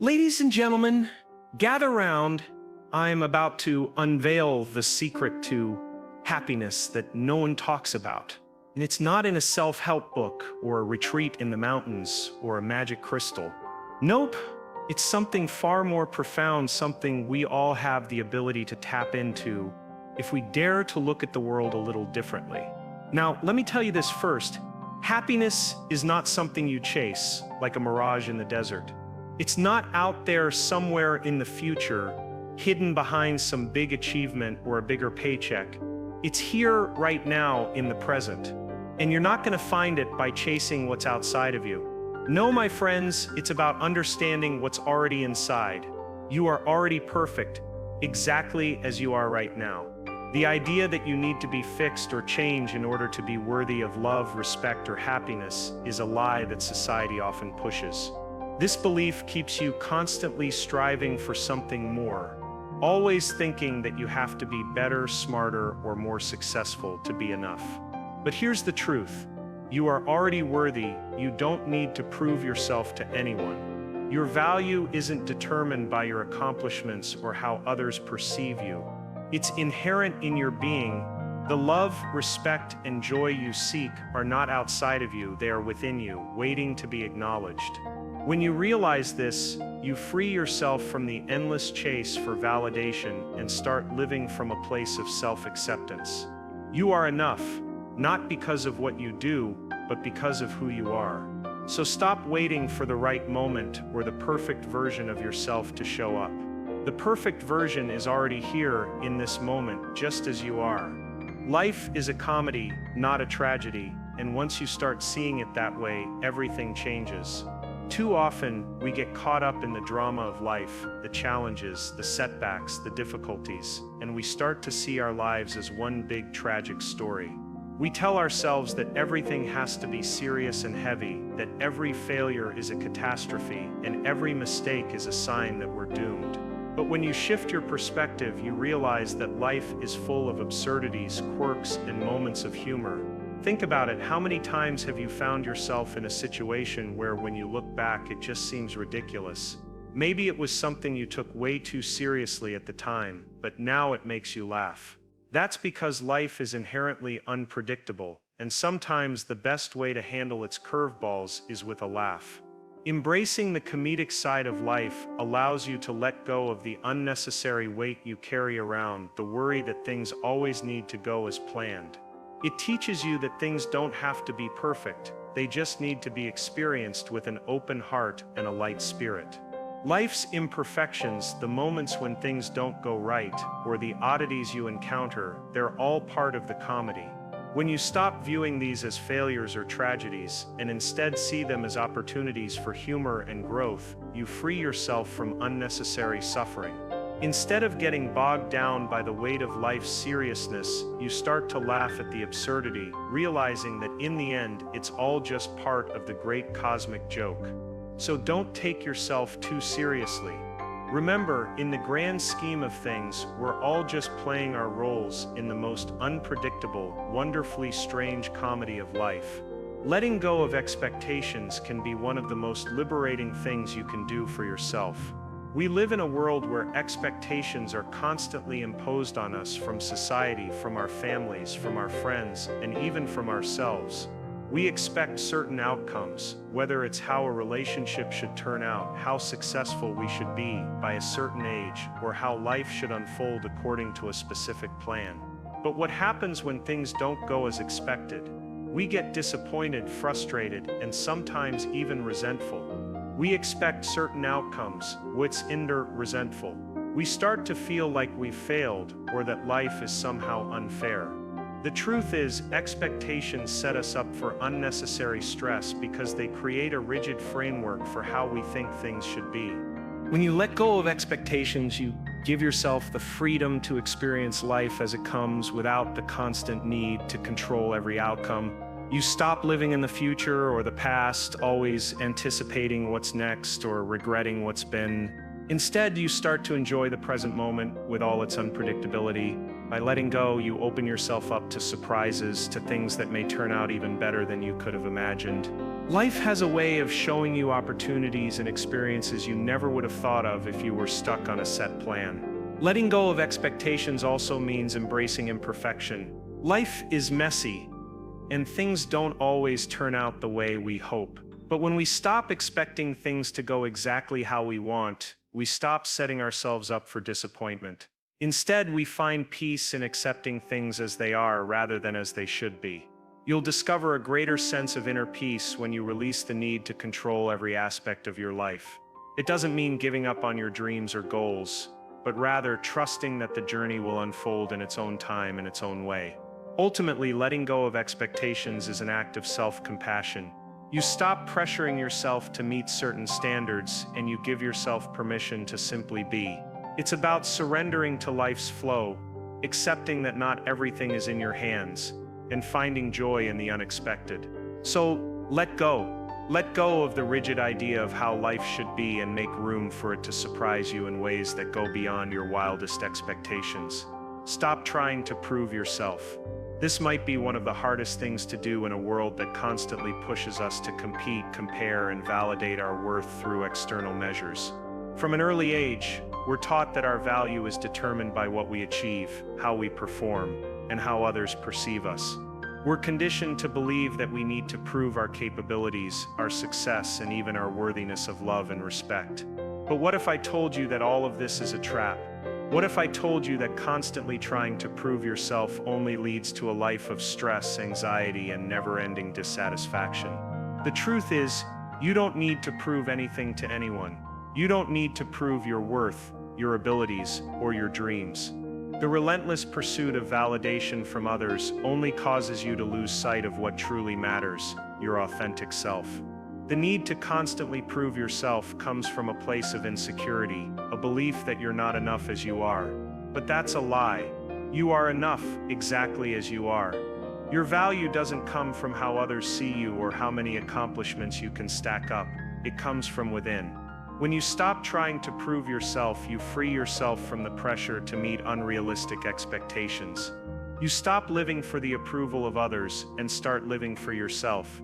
Ladies and gentlemen, gather round. I'm about to unveil the secret to happiness that no one talks about. And it's not in a self-help book or a retreat in the mountains or a magic crystal. Nope, it's something far more profound, something we all have the ability to tap into if we dare to look at the world a little differently. Now, let me tell you this first. Happiness is not something you chase like a mirage in the desert. It's not out there somewhere in the future, hidden behind some big achievement or a bigger paycheck. It's here right now in the present. And you're not going to find it by chasing what's outside of you. No, my friends, it's about understanding what's already inside. You are already perfect, exactly as you are right now. The idea that you need to be fixed or change in order to be worthy of love, respect, or happiness is a lie that society often pushes. This belief keeps you constantly striving for something more, always thinking that you have to be better, smarter, or more successful to be enough. But here's the truth. You are already worthy. You don't need to prove yourself to anyone. Your value isn't determined by your accomplishments or how others perceive you. It's inherent in your being. The love, respect, and joy you seek are not outside of you. They are within you, waiting to be acknowledged. When you realize this, you free yourself from the endless chase for validation and start living from a place of self-acceptance. You are enough, not because of what you do, but because of who you are. So stop waiting for the right moment or the perfect version of yourself to show up. The perfect version is already here in this moment, just as you are. Life is a comedy, not a tragedy, and once you start seeing it that way, everything changes. Too often, we get caught up in the drama of life, the challenges, the setbacks, the difficulties, and we start to see our lives as one big tragic story. We tell ourselves that everything has to be serious and heavy, that every failure is a catastrophe, and every mistake is a sign that we're doomed. But when you shift your perspective, you realize that life is full of absurdities, quirks, and moments of humor. Think about it. How many times have you found yourself in a situation where when you look back, it just seems ridiculous? Maybe it was something you took way too seriously at the time, but now it makes you laugh. That's because life is inherently unpredictable, and sometimes the best way to handle its curveballs is with a laugh. Embracing the comedic side of life allows you to let go of the unnecessary weight you carry around, the worry that things always need to go as planned. It teaches you that things don't have to be perfect, they just need to be experienced with an open heart and a light spirit. Life's imperfections, the moments when things don't go right, or the oddities you encounter, they're all part of the comedy. When you stop viewing these as failures or tragedies, and instead see them as opportunities for humor and growth, you free yourself from unnecessary suffering. Instead of getting bogged down by the weight of life's seriousness, you start to laugh at the absurdity, realizing that in the end, it's all just part of the great cosmic joke. So don't take yourself too seriously. Remember, in the grand scheme of things, we're all just playing our roles in the most unpredictable, wonderfully strange comedy of life. Letting go of expectations can be one of the most liberating things you can do for yourself. We live in a world where expectations are constantly imposed on us from society, from our families, from our friends, and even from ourselves. We expect certain outcomes, whether it's how a relationship should turn out, how successful we should be by a certain age, or how life should unfold according to a specific plan. But what happens when things don't go as expected? We get disappointed, frustrated, and sometimes even resentful. We expect certain outcomes, which end resentful. We start to feel like we've failed or that life is somehow unfair. The truth is, expectations set us up for unnecessary stress because they create a rigid framework for how we think things should be. When you let go of expectations, you give yourself the freedom to experience life as it comes without the constant need to control every outcome. You stop living in the future or the past, always anticipating what's next or regretting what's been. Instead, you start to enjoy the present moment with all its unpredictability. By letting go, you open yourself up to surprises, to things that may turn out even better than you could have imagined. Life has a way of showing you opportunities and experiences you never would have thought of if you were stuck on a set plan. Letting go of expectations also means embracing imperfection. Life is messy, and things don't always turn out the way we hope. But when we stop expecting things to go exactly how we want, we stop setting ourselves up for disappointment. Instead, we find peace in accepting things as they are rather than as they should be. You'll discover a greater sense of inner peace when you release the need to control every aspect of your life. It doesn't mean giving up on your dreams or goals, but rather trusting that the journey will unfold in its own time and its own way. Ultimately, letting go of expectations is an act of self-compassion. You stop pressuring yourself to meet certain standards, and you give yourself permission to simply be. It's about surrendering to life's flow, accepting that not everything is in your hands, and finding joy in the unexpected. So, let go. Let go of the rigid idea of how life should be and make room for it to surprise you in ways that go beyond your wildest expectations. Stop trying to prove yourself. This might be one of the hardest things to do in a world that constantly pushes us to compete, compare, and validate our worth through external measures. From an early age, we're taught that our value is determined by what we achieve, how we perform, and how others perceive us. We're conditioned to believe that we need to prove our capabilities, our success, and even our worthiness of love and respect. But what if I told you that all of this is a trap? What if I told you that constantly trying to prove yourself only leads to a life of stress, anxiety, and never-ending dissatisfaction? The truth is, you don't need to prove anything to anyone. You don't need to prove your worth, your abilities, or your dreams. The relentless pursuit of validation from others only causes you to lose sight of what truly matters, your authentic self. The need to constantly prove yourself comes from a place of insecurity, a belief that you're not enough as you are. But that's a lie. You are enough exactly as you are. Your value doesn't come from how others see you or how many accomplishments you can stack up. It comes from within. When you stop trying to prove yourself, you free yourself from the pressure to meet unrealistic expectations. You stop living for the approval of others and start living for yourself.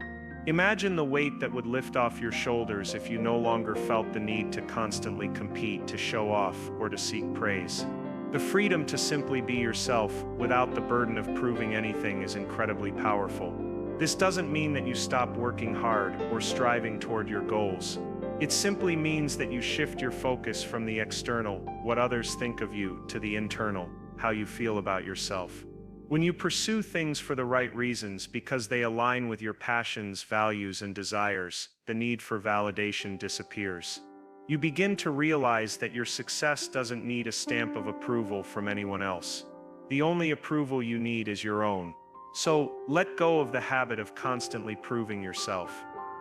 Imagine the weight that would lift off your shoulders if you no longer felt the need to constantly compete, to show off, or to seek praise. The freedom to simply be yourself without the burden of proving anything is incredibly powerful. This doesn't mean that you stop working hard or striving toward your goals. It simply means that you shift your focus from the external, what others think of you, to the internal, how you feel about yourself. When you pursue things for the right reasons because they align with your passions, values, and desires, the need for validation disappears. You begin to realize that your success doesn't need a stamp of approval from anyone else. The only approval you need is your own. So, let go of the habit of constantly proving yourself.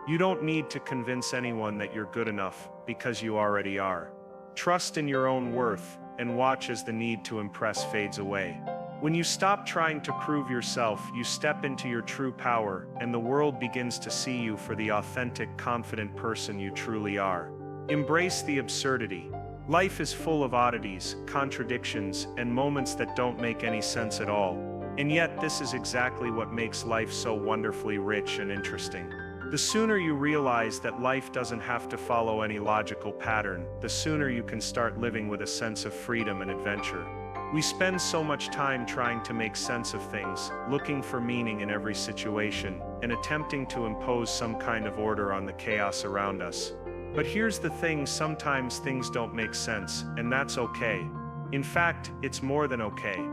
You don't need to convince anyone that you're good enough, because you already are. Trust in your own worth, and watch as the need to impress fades away. When you stop trying to prove yourself, you step into your true power, and the world begins to see you for the authentic, confident person you truly are. Embrace the absurdity. Life is full of oddities, contradictions, and moments that don't make any sense at all. And yet, this is exactly what makes life so wonderfully rich and interesting. The sooner you realize that life doesn't have to follow any logical pattern, the sooner you can start living with a sense of freedom and adventure. We spend so much time trying to make sense of things, looking for meaning in every situation, and attempting to impose some kind of order on the chaos around us. But here's the thing, sometimes things don't make sense, and that's okay. In fact, it's more than okay.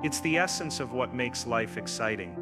It's the essence of what makes life exciting.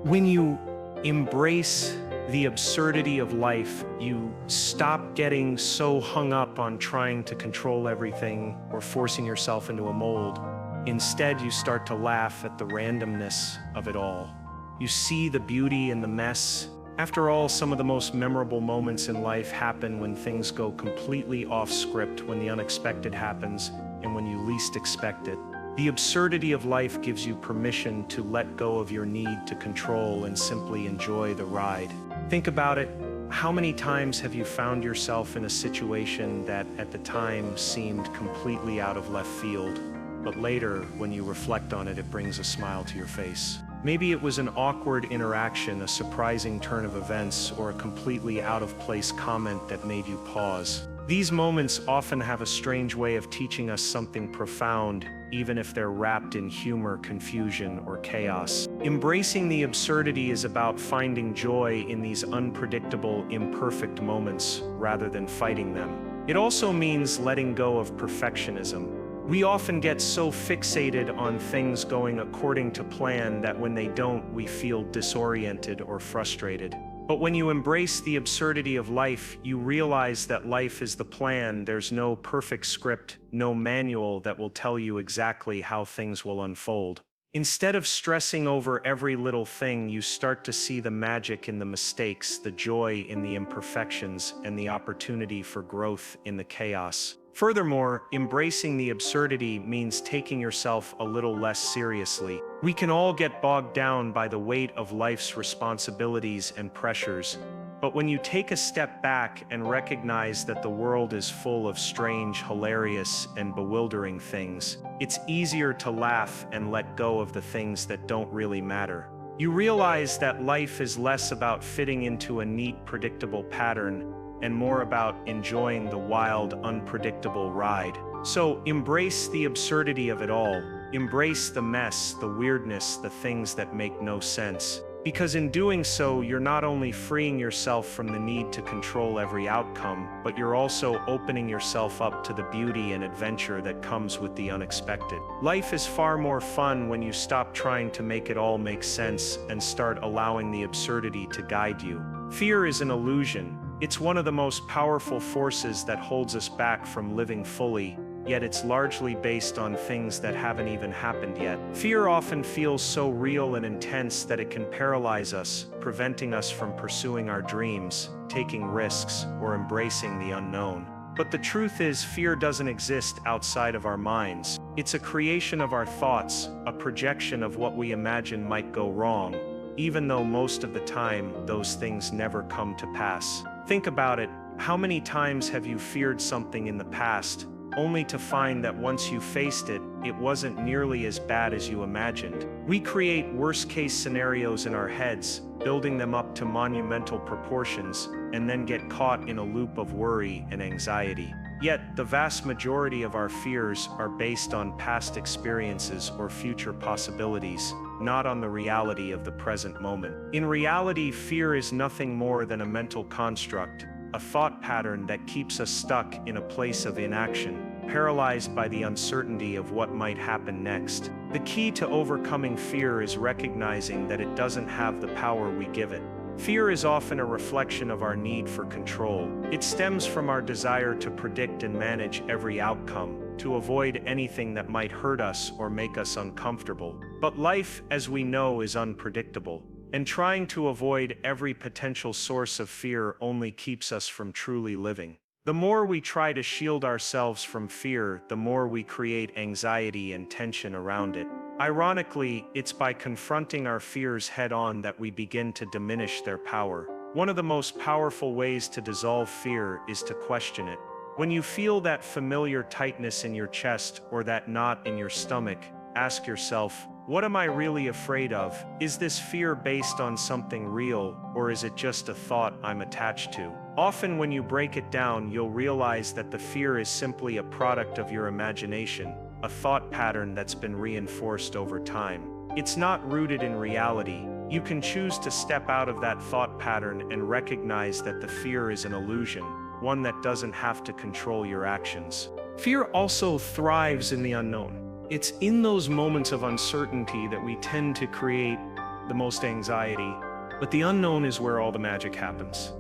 When you embrace the absurdity of life, you stop getting so hung up on trying to control everything or forcing yourself into a mold. Instead, you start to laugh at the randomness of it all. You see the beauty in the mess. After all, some of the most memorable moments in life happen when things go completely off script, when the unexpected happens, and when you least expect it. The absurdity of life gives you permission to let go of your need to control and simply enjoy the ride. Think about it. How many times have you found yourself in a situation that at the time seemed completely out of left field, but later, when you reflect on it, it brings a smile to your face? Maybe it was an awkward interaction, a surprising turn of events, or a completely out-of-place comment that made you pause. These moments often have a strange way of teaching us something profound, even if they're wrapped in humor, confusion, or chaos. Embracing the absurdity is about finding joy in these unpredictable, imperfect moments, rather than fighting them. It also means letting go of perfectionism. We often get so fixated on things going according to plan that when they don't, we feel disoriented or frustrated. But when you embrace the absurdity of life, you realize that life is the plan. There's no perfect script, no manual that will tell you exactly how things will unfold. Instead of stressing over every little thing, you start to see the magic in the mistakes, the joy in the imperfections, and the opportunity for growth in the chaos. Furthermore, embracing the absurdity means taking yourself a little less seriously. We can all get bogged down by the weight of life's responsibilities and pressures, but when you take a step back and recognize that the world is full of strange, hilarious, and bewildering things, it's easier to laugh and let go of the things that don't really matter. You realize that life is less about fitting into a neat, predictable pattern and more about enjoying the wild, unpredictable ride. So embrace the absurdity of it all. Embrace the mess, the weirdness, the things that make no sense. Because in doing so, you're not only freeing yourself from the need to control every outcome, but you're also opening yourself up to the beauty and adventure that comes with the unexpected. Life is far more fun when you stop trying to make it all make sense and start allowing the absurdity to guide you. Fear is an illusion. It's one of the most powerful forces that holds us back from living fully, yet it's largely based on things that haven't even happened yet. Fear often feels so real and intense that it can paralyze us, preventing us from pursuing our dreams, taking risks, or embracing the unknown. But the truth is, fear doesn't exist outside of our minds. It's a creation of our thoughts, a projection of what we imagine might go wrong, even though most of the time, those things never come to pass. Think about it. How many times have you feared something in the past, only to find that once you faced it, it wasn't nearly as bad as you imagined? We create worst-case scenarios in our heads, building them up to monumental proportions, and then get caught in a loop of worry and anxiety. Yet, the vast majority of our fears are based on past experiences or future possibilities, not on the reality of the present moment. In reality, fear is nothing more than a mental construct, a thought pattern that keeps us stuck in a place of inaction, paralyzed by the uncertainty of what might happen next. The key to overcoming fear is recognizing that it doesn't have the power we give it. Fear is often a reflection of our need for control. It stems from our desire to predict and manage every outcome, to avoid anything that might hurt us or make us uncomfortable. But life, as we know, is unpredictable, and trying to avoid every potential source of fear only keeps us from truly living. The more we try to shield ourselves from fear, the more we create anxiety and tension around it. Ironically, it's by confronting our fears head-on that we begin to diminish their power. One of the most powerful ways to dissolve fear is to question it. When you feel that familiar tightness in your chest or that knot in your stomach, ask yourself, what am I really afraid of? Is this fear based on something real, or is it just a thought I'm attached to? Often when you break it down, you'll realize that the fear is simply a product of your imagination, a thought pattern that's been reinforced over time. It's not rooted in reality. You can choose to step out of that thought pattern and recognize that the fear is an illusion, one that doesn't have to control your actions. Fear also thrives in the unknown. It's in those moments of uncertainty that we tend to create the most anxiety, but the unknown is where all the magic happens.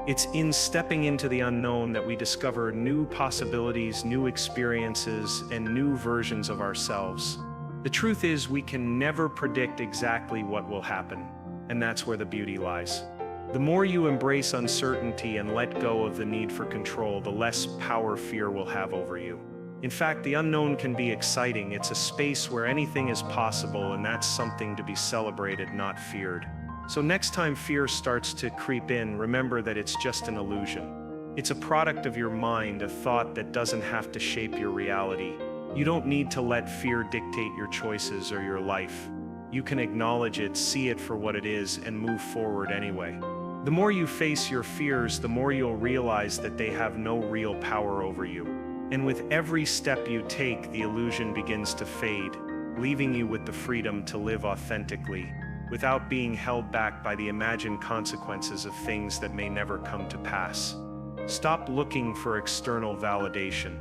It's in stepping into the unknown that we discover new possibilities, new experiences, and new versions of ourselves. The truth is, we can never predict exactly what will happen, and that's where the beauty lies. The more you embrace uncertainty and let go of the need for control, the less power fear will have over you. In fact, the unknown can be exciting. It's a space where anything is possible, and that's something to be celebrated, not feared. So next time fear starts to creep in, remember that it's just an illusion. It's a product of your mind, a thought that doesn't have to shape your reality. You don't need to let fear dictate your choices or your life. You can acknowledge it, see it for what it is, and move forward anyway. The more you face your fears, the more you'll realize that they have no real power over you. And with every step you take, the illusion begins to fade, leaving you with the freedom to live authentically, without being held back by the imagined consequences of things that may never come to pass. Stop looking for external validation.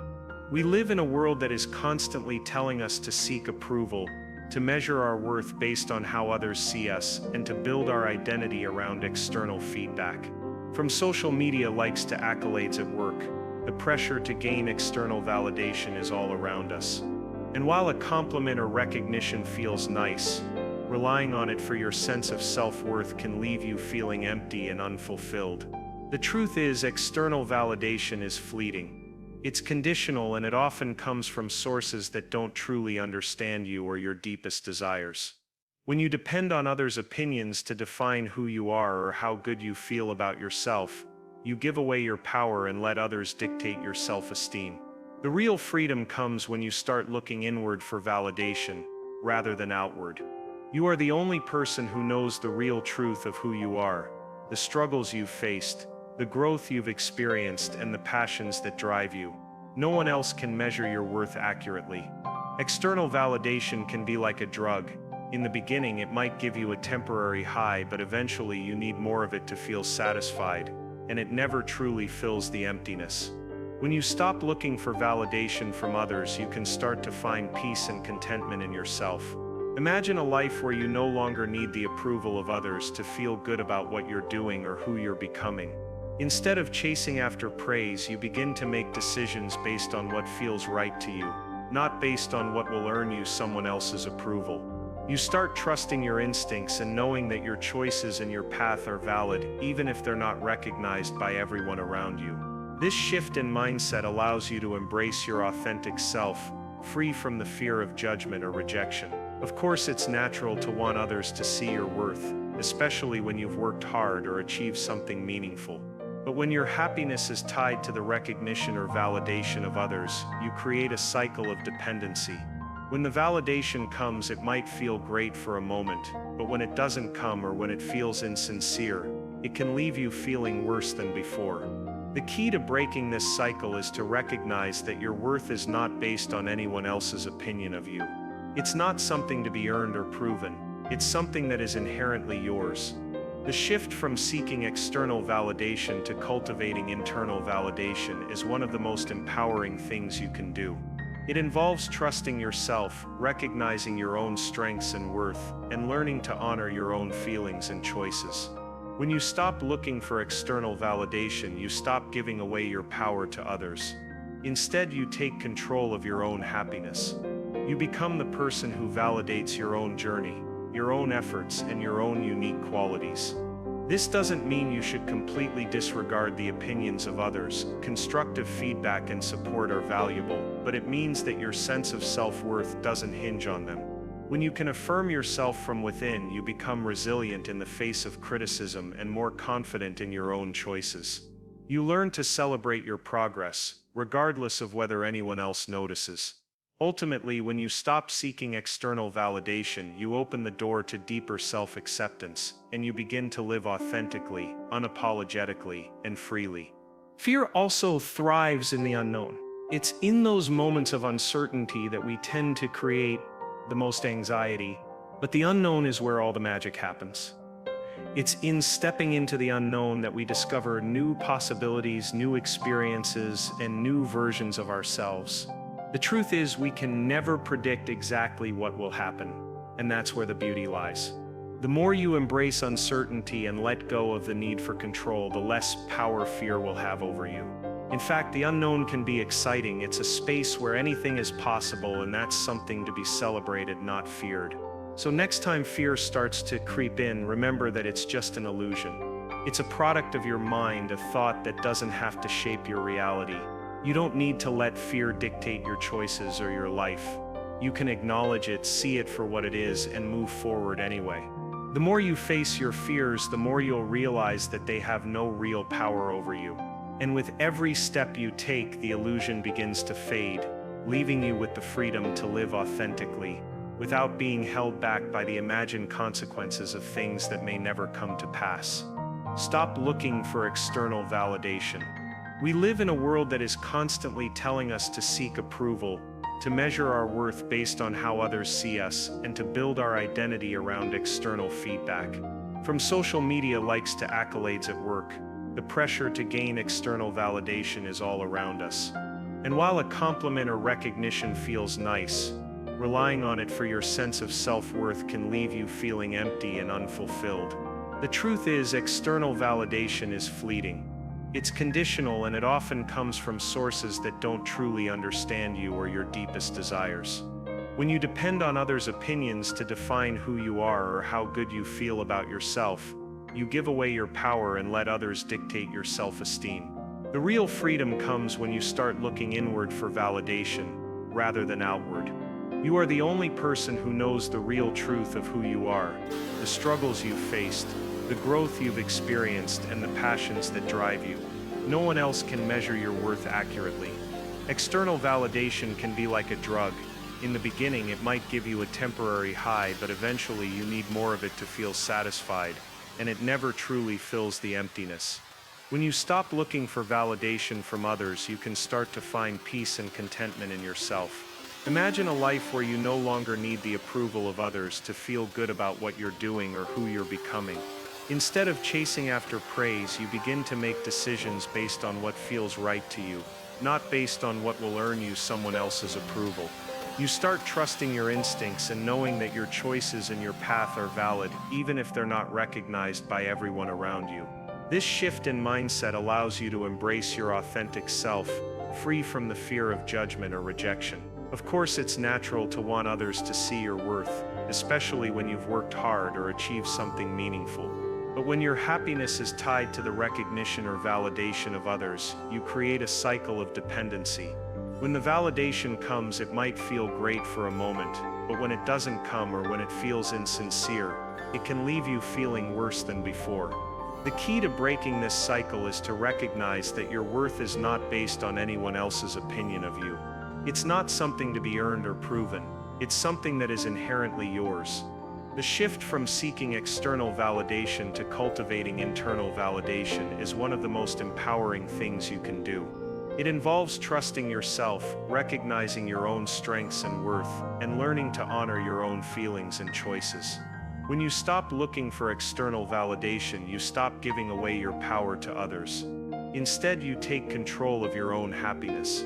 We live in a world that is constantly telling us to seek approval, to measure our worth based on how others see us, and to build our identity around external feedback. From social media likes to accolades at work, the pressure to gain external validation is all around us. And while a compliment or recognition feels nice, relying on it for your sense of self-worth can leave you feeling empty and unfulfilled. The truth is, external validation is fleeting. It's conditional, and it often comes from sources that don't truly understand you or your deepest desires. When you depend on others' opinions to define who you are or how good you feel about yourself, you give away your power and let others dictate your self-esteem. The real freedom comes when you start looking inward for validation, rather than outward. You are the only person who knows the real truth of who you are, the struggles you've faced, the growth you've experienced, and the passions that drive you. No one else can measure your worth accurately. External validation can be like a drug. In the beginning, it might give you a temporary high, but eventually you need more of it to feel satisfied, and it never truly fills the emptiness. When you stop looking for validation from others, you can start to find peace and contentment in yourself. Imagine a life where you no longer need the approval of others to feel good about what you're doing or who you're becoming. Instead of chasing after praise, you begin to make decisions based on what feels right to you, not based on what will earn you someone else's approval. You start trusting your instincts and knowing that your choices and your path are valid, even if they're not recognized by everyone around you. This shift in mindset allows you to embrace your authentic self, free from the fear of judgment or rejection. Of course, it's natural to want others to see your worth, especially when you've worked hard or achieved something meaningful. But when your happiness is tied to the recognition or validation of others, you create a cycle of dependency. When the validation comes, it might feel great for a moment, but when it doesn't come or when it feels insincere, it can leave you feeling worse than before. The key to breaking this cycle is to recognize that your worth is not based on anyone else's opinion of you. It's not something to be earned or proven. It's something that is inherently yours. The shift from seeking external validation to cultivating internal validation is one of the most empowering things you can do. It involves trusting yourself, recognizing your own strengths and worth, and learning to honor your own feelings and choices. When you stop looking for external validation, you stop giving away your power to others. Instead, you take control of your own happiness. You become the person who validates your own journey, your own efforts, and your own unique qualities. This doesn't mean you should completely disregard the opinions of others. Constructive feedback and support are valuable, but it means that your sense of self-worth doesn't hinge on them. When you can affirm yourself from within, you become resilient in the face of criticism and more confident in your own choices. You learn to celebrate your progress, regardless of whether anyone else notices. Ultimately, when you stop seeking external validation, you open the door to deeper self-acceptance, and you begin to live authentically, unapologetically, and freely. Fear also thrives in the unknown. It's in those moments of uncertainty that we tend to create the most anxiety, but the unknown is where all the magic happens. It's in stepping into the unknown that we discover new possibilities, new experiences, and new versions of ourselves. The truth is, we can never predict exactly what will happen, and that's where the beauty lies. The more you embrace uncertainty and let go of the need for control, the less power fear will have over you. In fact, the unknown can be exciting. It's a space where anything is possible, and that's something to be celebrated, not feared. So next time fear starts to creep in, remember that it's just an illusion. It's a product of your mind, a thought that doesn't have to shape your reality. You don't need to let fear dictate your choices or your life. You can acknowledge it, see it for what it is, and move forward anyway. The more you face your fears, the more you'll realize that they have no real power over you. And with every step you take, the illusion begins to fade, leaving you with the freedom to live authentically, without being held back by the imagined consequences of things that may never come to pass. Stop looking for external validation. We live in a world that is constantly telling us to seek approval, to measure our worth based on how others see us, and to build our identity around external feedback. From social media likes to accolades at work, the pressure to gain external validation is all around us. And while a compliment or recognition feels nice, relying on it for your sense of self-worth can leave you feeling empty and unfulfilled. The truth is, external validation is fleeting. It's conditional, and it often comes from sources that don't truly understand you or your deepest desires. When you depend on others' opinions to define who you are or how good you feel about yourself, you give away your power and let others dictate your self-esteem. The real freedom comes when you start looking inward for validation, rather than outward. You are the only person who knows the real truth of who you are, the struggles you've faced, the growth you've experienced, and the passions that drive you. No one else can measure your worth accurately. External validation can be like a drug. In the beginning, it might give you a temporary high, but eventually you need more of it to feel satisfied, and it never truly fills the emptiness. When you stop looking for validation from others, you can start to find peace and contentment in yourself. Imagine a life where you no longer need the approval of others to feel good about what you're doing or who you're becoming. Instead of chasing after praise, you begin to make decisions based on what feels right to you, not based on what will earn you someone else's approval. You start trusting your instincts and knowing that your choices and your path are valid, even if they're not recognized by everyone around you. This shift in mindset allows you to embrace your authentic self, free from the fear of judgment or rejection. Of course, it's natural to want others to see your worth, especially when you've worked hard or achieved something meaningful. But when your happiness is tied to the recognition or validation of others, you create a cycle of dependency. When the validation comes, it might feel great for a moment, but when it doesn't come or when it feels insincere, it can leave you feeling worse than before. The key to breaking this cycle is to recognize that your worth is not based on anyone else's opinion of you. It's not something to be earned or proven. It's something that is inherently yours. The shift from seeking external validation to cultivating internal validation is one of the most empowering things you can do. It involves trusting yourself, recognizing your own strengths and worth, and learning to honor your own feelings and choices. When you stop looking for external validation, you stop giving away your power to others. Instead, you take control of your own happiness.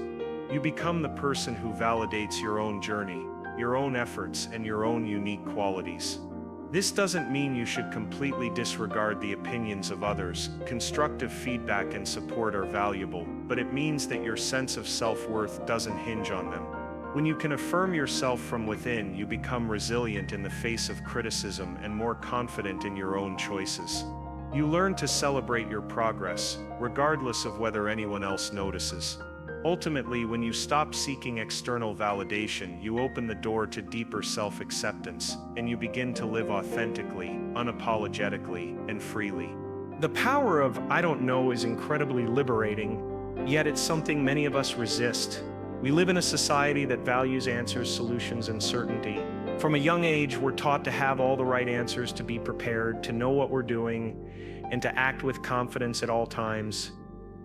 You become the person who validates your own journey, your own efforts, and your own unique qualities. This doesn't mean you should completely disregard the opinions of others. Constructive feedback and support are valuable, but it means that your sense of self-worth doesn't hinge on them. When you can affirm yourself from within, you become resilient in the face of criticism and more confident in your own choices. You learn to celebrate your progress, regardless of whether anyone else notices. Ultimately, when you stop seeking external validation, you open the door to deeper self-acceptance, and you begin to live authentically, unapologetically, and freely. The power of "I don't know" is incredibly liberating, yet it's something many of us resist. We live in a society that values answers, solutions, and certainty. From a young age, we're taught to have all the right answers, to be prepared, to know what we're doing, and to act with confidence at all times.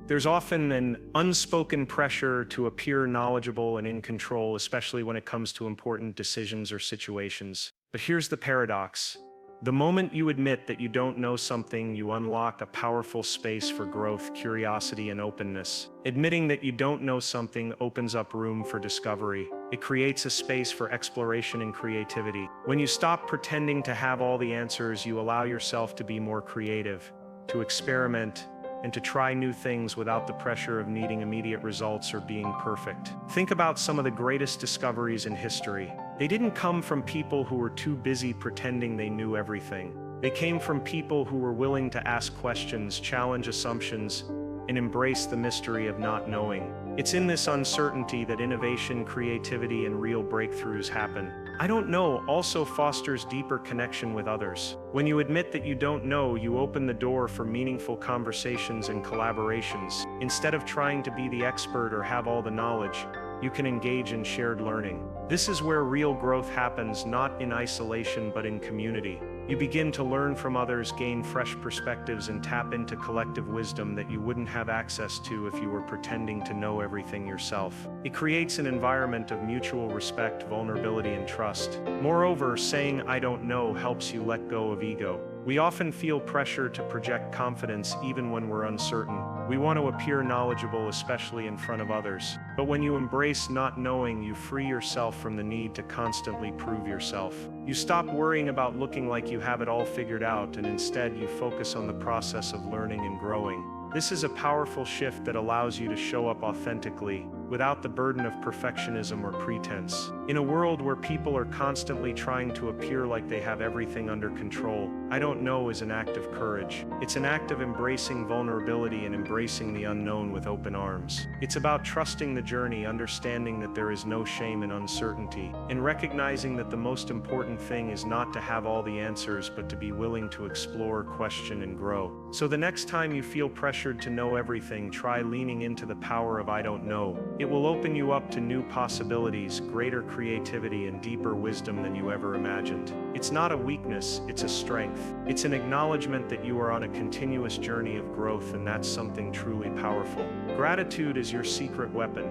There's often an unspoken pressure to appear knowledgeable and in control, especially when it comes to important decisions or situations. But here's the paradox. The moment you admit that you don't know something, you unlock a powerful space for growth, curiosity, and openness. Admitting that you don't know something opens up room for discovery. It creates a space for exploration and creativity. When you stop pretending to have all the answers, you allow yourself to be more creative, to experiment, and to try new things without the pressure of needing immediate results or being perfect. Think about some of the greatest discoveries in history. They didn't come from people who were too busy pretending they knew everything. They came from people who were willing to ask questions, challenge assumptions, and embrace the mystery of not knowing. It's in this uncertainty that innovation, creativity, and real breakthroughs happen. I don't know also fosters deeper connection with others. When you admit that you don't know, you open the door for meaningful conversations and collaborations. Instead of trying to be the expert or have all the knowledge, you can engage in shared learning. This is where real growth happens, not in isolation but in community. You begin to learn from others, gain fresh perspectives, and tap into collective wisdom that you wouldn't have access to if you were pretending to know everything yourself. It creates an environment of mutual respect, vulnerability, and trust. Moreover, saying "I don't know" helps you let go of ego. We often feel pressure to project confidence even when we're uncertain. We want to appear knowledgeable, especially in front of others. But when you embrace not knowing, you free yourself from the need to constantly prove yourself. You stop worrying about looking like you have it all figured out, and instead you focus on the process of learning and growing. This is a powerful shift that allows you to show up authentically, without the burden of perfectionism or pretense. In a world where people are constantly trying to appear like they have everything under control, "I don't know" is an act of courage. It's an act of embracing vulnerability and embracing the unknown with open arms. It's about trusting the journey, understanding that there is no shame in uncertainty, and recognizing that the most important thing is not to have all the answers but to be willing to explore, question, and grow. So the next time you feel pressured to know everything, try leaning into the power of "I don't know." It will open you up to new possibilities, greater creativity, and deeper wisdom than you ever imagined. It's not a weakness, it's a strength. It's an acknowledgement that you are on a continuous journey of growth, and that's something truly powerful. Gratitude is your secret weapon,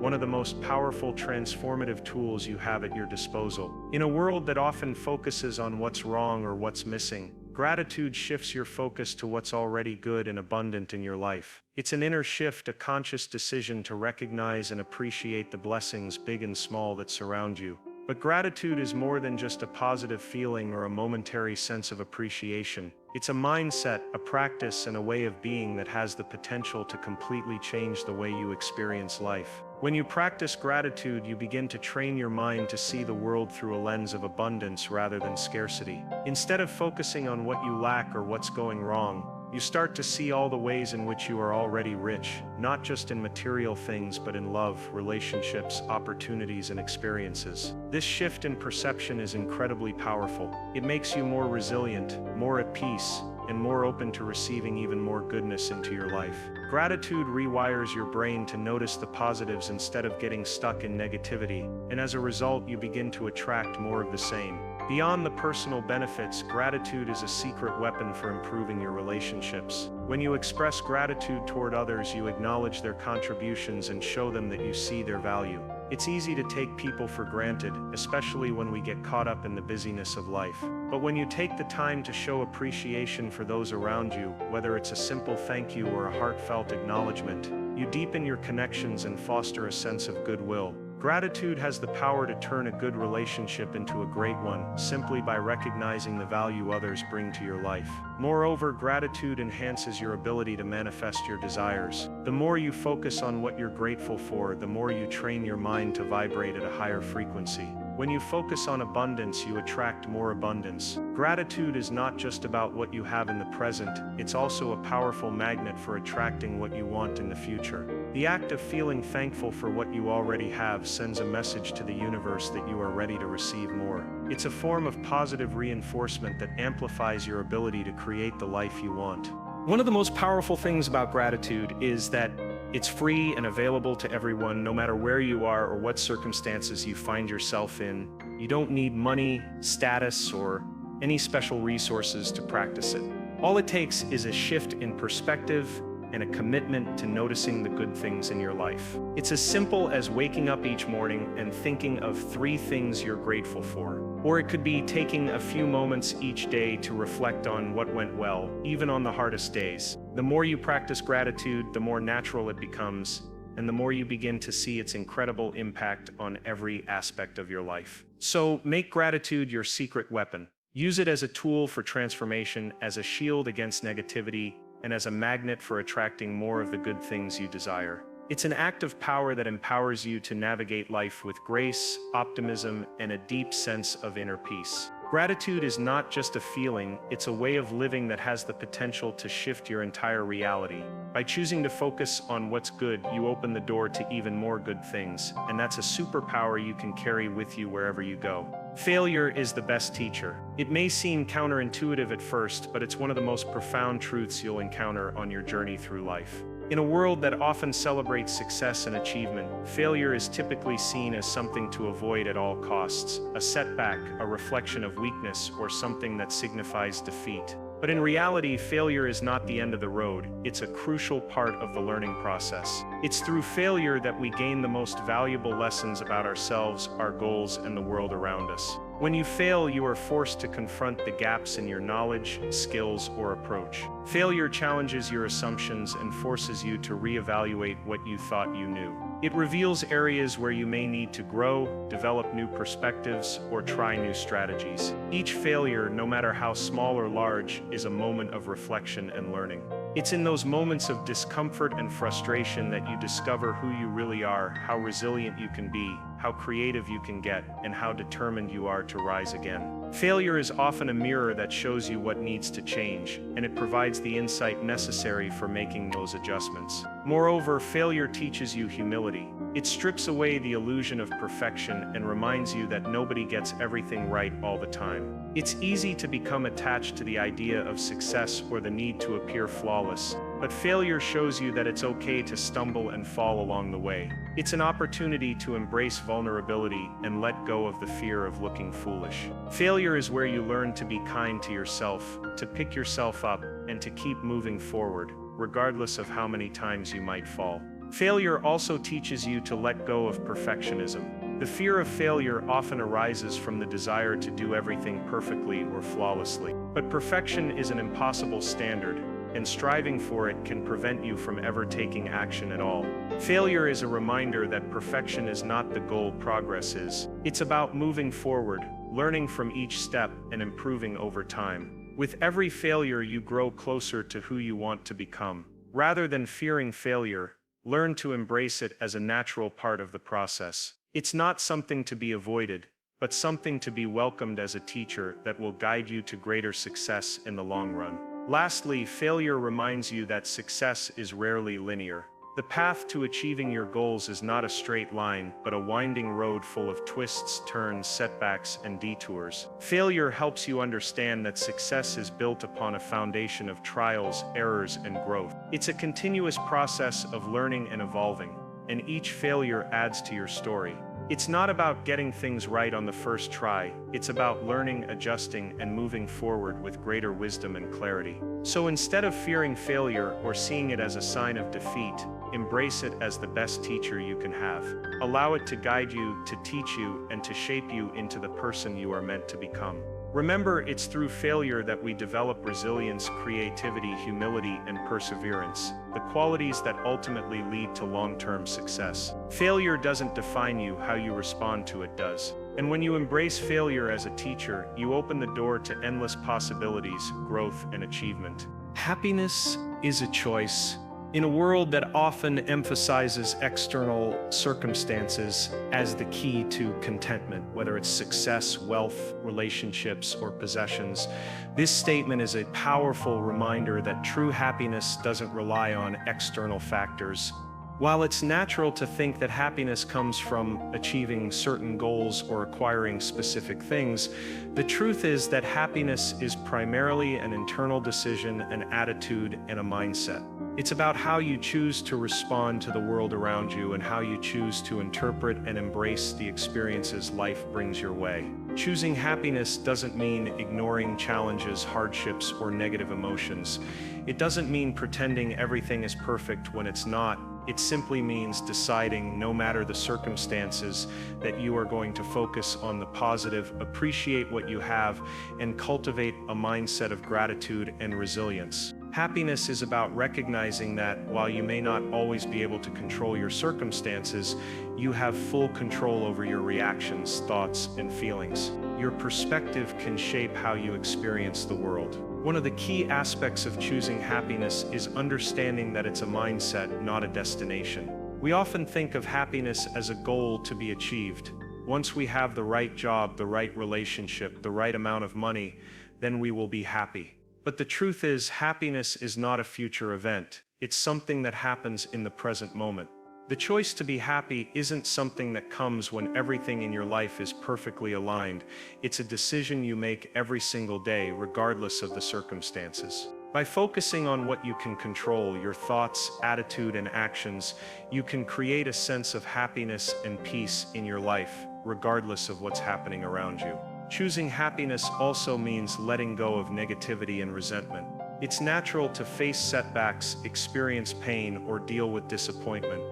one of the most powerful transformative tools you have at your disposal. In a world that often focuses on what's wrong or what's missing, gratitude shifts your focus to what's already good and abundant in your life. It's an inner shift, a conscious decision to recognize and appreciate the blessings, big and small, that surround you. But gratitude is more than just a positive feeling or a momentary sense of appreciation. It's a mindset, a practice, and a way of being that has the potential to completely change the way you experience life. When you practice gratitude, you begin to train your mind to see the world through a lens of abundance rather than scarcity. Instead of focusing on what you lack or what's going wrong, you start to see all the ways in which you are already rich, not just in material things but in love, relationships, opportunities, and experiences. This shift in perception is incredibly powerful. It makes you more resilient, more at peace, and more open to receiving even more goodness into your life. Gratitude rewires your brain to notice the positives instead of getting stuck in negativity, and as a result, you begin to attract more of the same. Beyond the personal benefits, gratitude is a secret weapon for improving your relationships. When you express gratitude toward others, you acknowledge their contributions and show them that you see their value. It's easy to take people for granted, especially when we get caught up in the busyness of life. But when you take the time to show appreciation for those around you, whether it's a simple thank you or a heartfelt acknowledgement, you deepen your connections and foster a sense of goodwill. Gratitude has the power to turn a good relationship into a great one, simply by recognizing the value others bring to your life. Moreover, gratitude enhances your ability to manifest your desires. The more you focus on what you're grateful for, the more you train your mind to vibrate at a higher frequency. When you focus on abundance, you attract more abundance. Gratitude is not just about what you have in the present, it's also a powerful magnet for attracting what you want in the future. The act of feeling thankful for what you already have sends a message to the universe that you are ready to receive more. It's a form of positive reinforcement that amplifies your ability to create the life you want. One of the most powerful things about gratitude is that it's free and available to everyone, no matter where you are or what circumstances you find yourself in. You don't need money, status, or any special resources to practice it. All it takes is a shift in perspective and a commitment to noticing the good things in your life. It's as simple as waking up each morning and thinking of 3 things you're grateful for. Or it could be taking a few moments each day to reflect on what went well, even on the hardest days. The more you practice gratitude, the more natural it becomes, and the more you begin to see its incredible impact on every aspect of your life. So make gratitude your secret weapon. Use it as a tool for transformation, as a shield against negativity, and as a magnet for attracting more of the good things you desire. It's an act of power that empowers you to navigate life with grace, optimism, and a deep sense of inner peace. Gratitude is not just a feeling, it's a way of living that has the potential to shift your entire reality. By choosing to focus on what's good, you open the door to even more good things, and that's a superpower you can carry with you wherever you go. Failure is the best teacher. It may seem counterintuitive at first, but it's one of the most profound truths you'll encounter on your journey through life. In a world that often celebrates success and achievement, failure is typically seen as something to avoid at all costs, a setback, a reflection of weakness, or something that signifies defeat. But in reality, failure is not the end of the road, it's a crucial part of the learning process. It's through failure that we gain the most valuable lessons about ourselves, our goals, and the world around us. When you fail, you are forced to confront the gaps in your knowledge, skills, or approach. Failure challenges your assumptions and forces you to reevaluate what you thought you knew. It reveals areas where you may need to grow, develop new perspectives, or try new strategies. Each failure, no matter how small or large, is a moment of reflection and learning. It's in those moments of discomfort and frustration that you discover who you really are, how resilient you can be, how creative you can get, and how determined you are to rise again. Failure is often a mirror that shows you what needs to change, and it provides the insight necessary for making those adjustments. Moreover, failure teaches you humility. It strips away the illusion of perfection and reminds you that nobody gets everything right all the time. It's easy to become attached to the idea of success or the need to appear flawless, but failure shows you that it's okay to stumble and fall along the way. It's an opportunity to embrace vulnerability and let go of the fear of looking foolish. Failure is where you learn to be kind to yourself, to pick yourself up, and to keep moving forward, regardless of how many times you might fall. Failure also teaches you to let go of perfectionism. The fear of failure often arises from the desire to do everything perfectly or flawlessly. But perfection is an impossible standard, and striving for it can prevent you from ever taking action at all. Failure is a reminder that perfection is not the goal, progress is. It's about moving forward, learning from each step, and improving over time. With every failure, you grow closer to who you want to become. Rather than fearing failure, learn to embrace it as a natural part of the process. It's not something to be avoided, but something to be welcomed as a teacher that will guide you to greater success in the long run. Lastly, failure reminds you that success is rarely linear. The path to achieving your goals is not a straight line, but a winding road full of twists, turns, setbacks, and detours. Failure helps you understand that success is built upon a foundation of trials, errors, and growth. It's a continuous process of learning and evolving, and each failure adds to your story. It's not about getting things right on the first try, it's about learning, adjusting, and moving forward with greater wisdom and clarity. So instead of fearing failure or seeing it as a sign of defeat, embrace it as the best teacher you can have. Allow it to guide you, to teach you, and to shape you into the person you are meant to become. Remember, it's through failure that we develop resilience, creativity, humility, and perseverance, the qualities that ultimately lead to long-term success. Failure doesn't define you, how you respond to it does. And when you embrace failure as a teacher, you open the door to endless possibilities, growth, and achievement. Happiness is a choice. In a world that often emphasizes external circumstances as the key to contentment, whether it's success, wealth, relationships, or possessions, this statement is a powerful reminder that true happiness doesn't rely on external factors. While it's natural to think that happiness comes from achieving certain goals or acquiring specific things, the truth is that happiness is primarily an internal decision, an attitude, and a mindset. It's about how you choose to respond to the world around you and how you choose to interpret and embrace the experiences life brings your way. Choosing happiness doesn't mean ignoring challenges, hardships, or negative emotions. It doesn't mean pretending everything is perfect when it's not. It simply means deciding, no matter the circumstances, that you are going to focus on the positive, appreciate what you have, and cultivate a mindset of gratitude and resilience. Happiness is about recognizing that while you may not always be able to control your circumstances, you have full control over your reactions, thoughts, and feelings. Your perspective can shape how you experience the world. One of the key aspects of choosing happiness is understanding that it's a mindset, not a destination. We often think of happiness as a goal to be achieved, Once we have the right job, the right relationship, the right amount of money, then we will be happy. But the truth is, happiness is not a future event. It's something that happens in the present moment. The choice to be happy isn't something that comes when everything in your life is perfectly aligned. It's a decision you make every single day, regardless of the circumstances. By focusing on what you can control, your thoughts, attitude, and actions, you can create a sense of happiness and peace in your life, regardless of what's happening around you. Choosing happiness also means letting go of negativity and resentment. It's natural to face setbacks, experience pain, or deal with disappointment.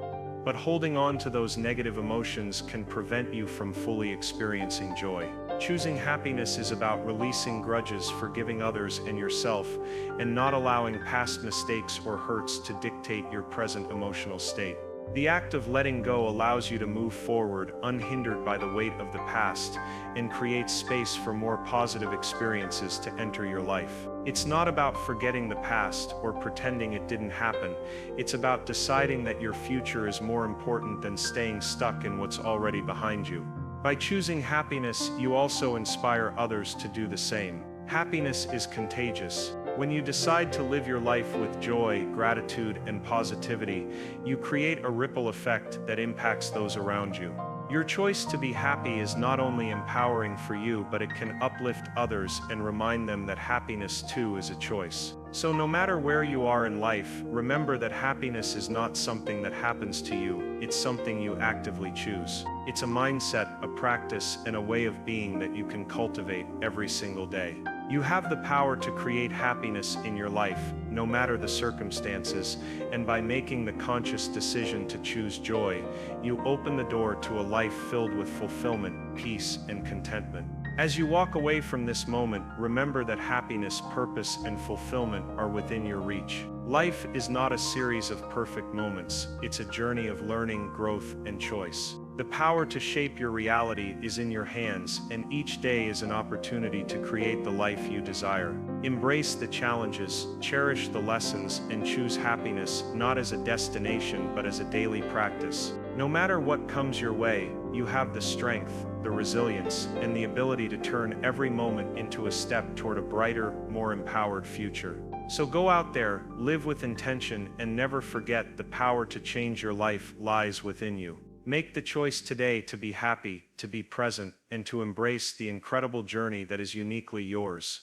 But holding on to those negative emotions can prevent you from fully experiencing joy. Choosing happiness is about releasing grudges, forgiving others and yourself, and not allowing past mistakes or hurts to dictate your present emotional state. The act of letting go allows you to move forward unhindered by the weight of the past and creates space for more positive experiences to enter your life. It's not about forgetting the past or pretending it didn't happen. It's about deciding that your future is more important than staying stuck in what's already behind you. By choosing happiness, you also inspire others to do the same. Happiness is contagious. When you decide to live your life with joy, gratitude, and positivity, you create a ripple effect that impacts those around you. Your choice to be happy is not only empowering for you, but it can uplift others and remind them that happiness too is a choice. So no matter where you are in life, remember that happiness is not something that happens to you, it's something you actively choose. It's a mindset, a practice, and a way of being that you can cultivate every single day. You have the power to create happiness in your life, no matter the circumstances, and by making the conscious decision to choose joy, you open the door to a life filled with fulfillment, peace, and contentment. As you walk away from this moment, remember that happiness, purpose, and fulfillment are within your reach. Life is not a series of perfect moments, it's a journey of learning, growth, and choice. The power to shape your reality is in your hands, and each day is an opportunity to create the life you desire. Embrace the challenges, cherish the lessons, and choose happiness not as a destination but as a daily practice. No matter what comes your way, you have the strength, the resilience, and the ability to turn every moment into a step toward a brighter, more empowered future. So go out there, live with intention, and never forget the power to change your life lies within you. Make the choice today to be happy, to be present, and to embrace the incredible journey that is uniquely yours.